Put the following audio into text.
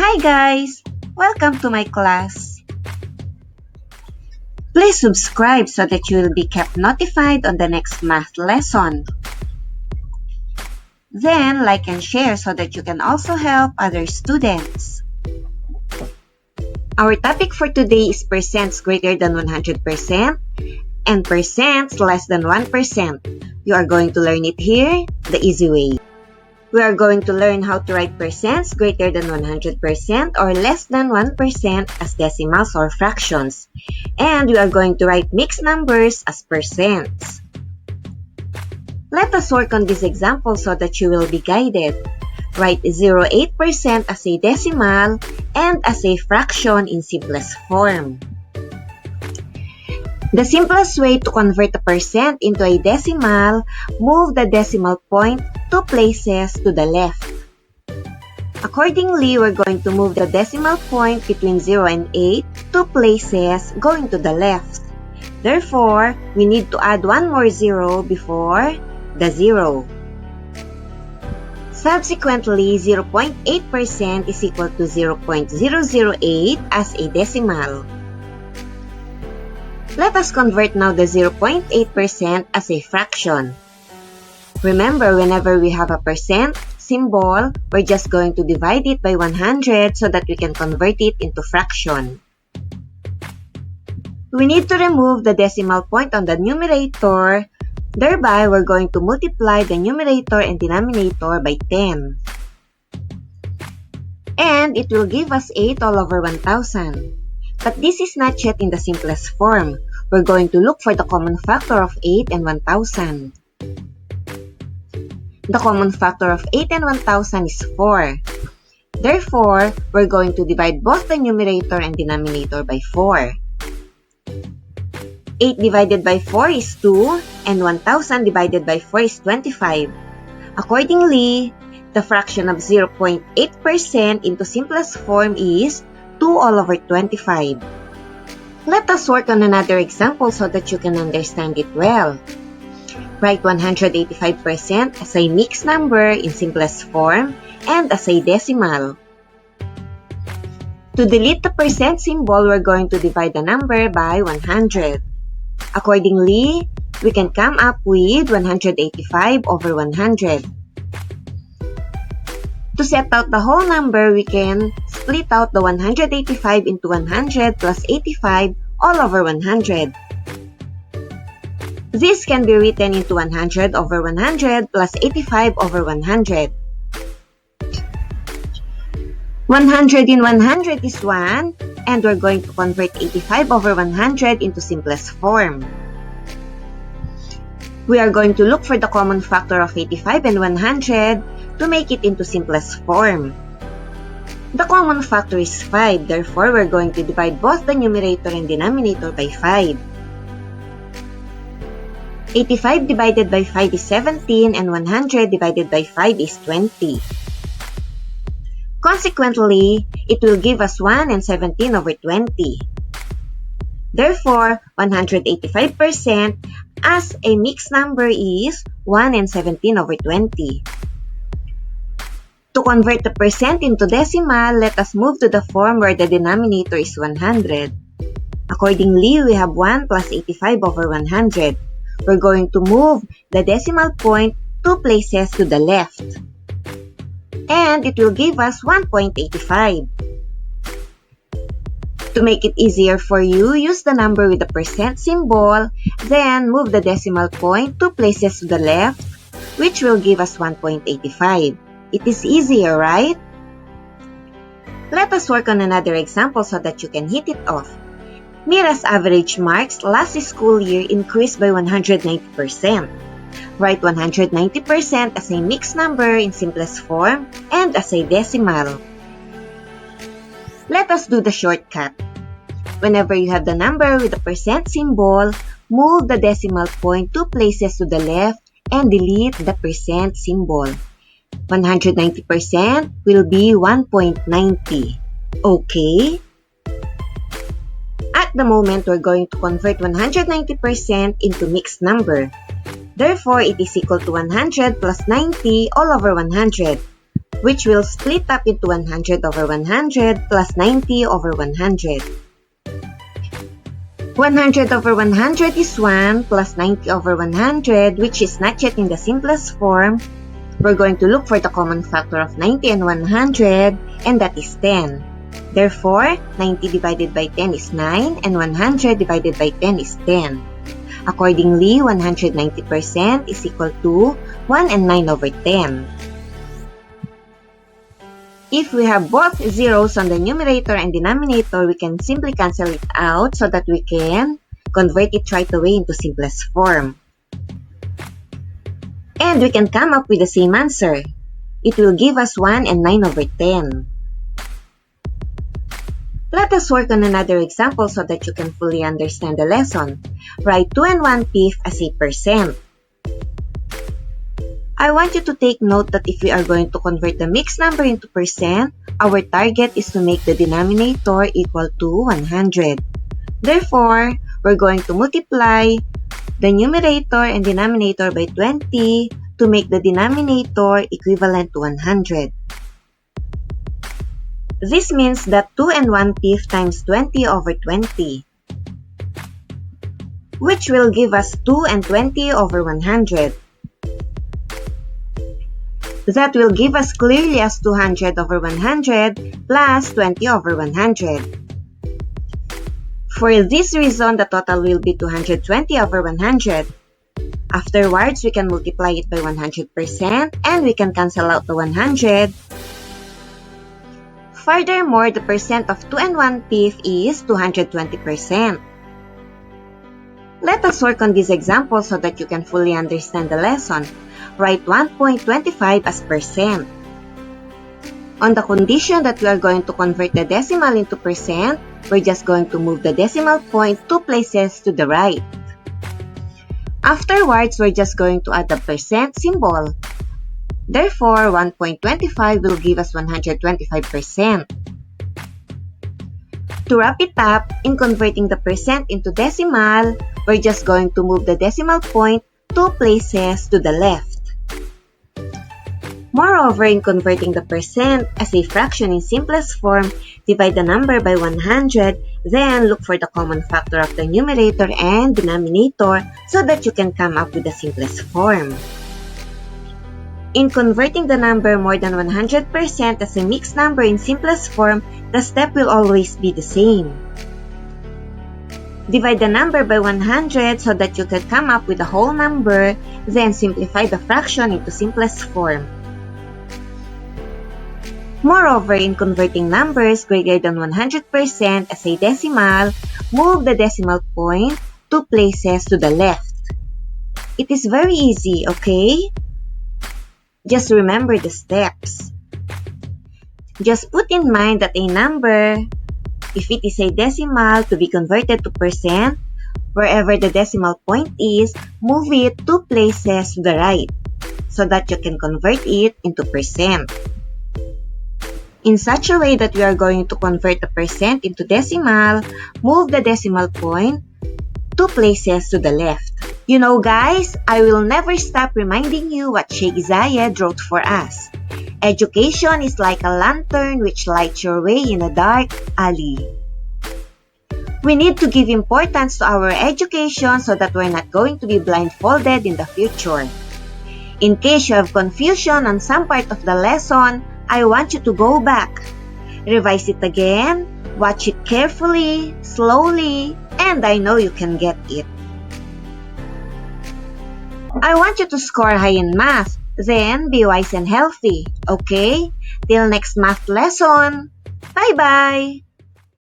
Hi guys! Welcome to my class. Please subscribe so that you will be kept notified on the next math lesson. Then like and share so that you can also help other students. Our topic for today is percents greater than 100% and percents less than 1%. You are going to learn it here the easy way. We are going to learn how to write percents greater than 100% or less than 1% as decimals or fractions. And we are going to write mixed numbers as percents. Let us work on this example so that you will be guided. Write 0.8% as a decimal and as a fraction in simplest form. The simplest way to convert a percent into a decimal, move the decimal point 2 places to the left. Accordingly, we're going to move the decimal point between 0 and 8 2 places going to the left. Therefore, we need to add one more 0 before the 0. Subsequently, 0.8% is equal to 0.008 as a decimal. Let us convert now the 0.8% as a fraction. Remember, whenever we have a percent symbol, we're just going to divide it by 100 so that we can convert it into fraction. We need to remove the decimal point on the numerator. Thereby, we're going to multiply the numerator and denominator by 10. And it will give us 8 all over 1,000. But this is not yet in the simplest form. We're going to look for the common factor of 8 and 1,000. The common factor of 8 and 1,000 is 4. Therefore, we're going to divide both the numerator and denominator by 4. 8 divided by 4 is 2, and 1,000 divided by 4 is 25. Accordingly, the fraction of 0.8% into simplest form is 2 all over 25. Let us work on another example so that you can understand it well. Write 185% as a mixed number in simplest form and as a decimal. To delete the percent symbol, we're going to divide the number by 100. Accordingly, we can come up with 185 over 100. To set out the whole number, we can split out the 185 into 100 plus 85 all over 100. This can be written into 100 over 100 plus 85 over 100. 100 in 100 is 1, and we're going to convert 85 over 100 into simplest form. We are going to look for the common factor of 85 and 100 to make it into simplest form. The common factor is 5, therefore we're going to divide both the numerator and denominator by 5. 85 divided by 5 is 17 and 100 divided by 5 is 20. Consequently, it will give us 1 and 17 over 20. Therefore, 185% as a mixed number is 1 and 17 over 20. To convert the percent into decimal, let us move to the form where the denominator is 100. Accordingly, we have 1 plus 85 over 100. We're going to move the decimal point 2 places to the left. And it will give us 1.85. To make it easier for you, use the number with the percent symbol, then move the decimal point 2 places to the left, which will give us 1.85. It is easier, right? Let us work on another example so that you can hit it off. Mira's average marks last school year increased by 190%. Write 190% as a mixed number in simplest form and as a decimal. Let us do the shortcut. Whenever you have the number with the percent symbol, move the decimal point 2 places to the left and delete the percent symbol. 190% will be 1.90. Okay? At the moment, we're going to convert 190% into mixed number. Therefore, it is equal to 100 plus 90 all over 100. which will split up into 100 over 100 plus 90 over 100. 100 over 100 is 1 plus 90 over 100, which is not yet in the simplest form. We're going to look for the common factor of 90 and 100, and that is 10. Therefore, 90 divided by 10 is 9, and 100 divided by 10 is 10. Accordingly, 190% is equal to 1 and 9 over 10. If we have both zeros on the numerator and denominator, we can simply cancel it out so that we can convert it right away into simplest form. And we can come up with the same answer. It will give us 1 and 9 over 10. Let us work on another example so that you can fully understand the lesson. Write 2 and 1/5 as a percent. I want you to take note that if we are going to convert the mixed number into percent, our target is to make the denominator equal to 100. Therefore, we're going to multiply the numerator and denominator by 20 to make the denominator equivalent to 100. This means that 2 and 1/5 times 20 over 20, which will give us 2 and 20 over 100. That will give us clearly as 200 over 100 plus 20 over 100. For this reason, the total will be 220 over 100. Afterwards, we can multiply it by 100% and we can cancel out the 100. Furthermore, the percent of 2 and 1/5 is 220%. Let us work on this example so that you can fully understand the lesson. Write 1.25 as percent. On the condition that we are going to convert the decimal into percent, we're just going to move the decimal point 2 places to the right. Afterwards, we're just going to add the percent symbol. Therefore, 1.25 will give us 125%. To wrap it up, in converting the percent into decimal, we're just going to move the decimal point 2 places to the left. Moreover, in converting the percent as a fraction in simplest form, divide the number by 100, then look for the common factor of the numerator and denominator so that you can come up with the simplest form. In converting the number more than 100% as a mixed number in simplest form, the step will always be the same. Divide the number by 100 so that you can come up with a whole number, then simplify the fraction into simplest form. Moreover, in converting numbers greater than 100% as a decimal, move the decimal point 2 places to the left. It is very easy, okay? Just remember the steps. Just put in mind that a number, if it is a decimal to be converted to percent, wherever the decimal point is, move it 2 places to the right so that you can convert it into percent. In such a way that we are going to convert the percent into decimal, move the decimal point 2 places to the left. You know guys, I will never stop reminding you what Sheikh Zayed wrote for us. Education is like a lantern which lights your way in a dark alley. We need to give importance to our education so that we're not going to be blindfolded in the future. In case you have confusion on some part of the lesson, I want you to go back, revise it again, watch it carefully, slowly, and I know you can get it. I want you to score high in math, then be wise and healthy, okay? Till next math lesson. Bye-bye!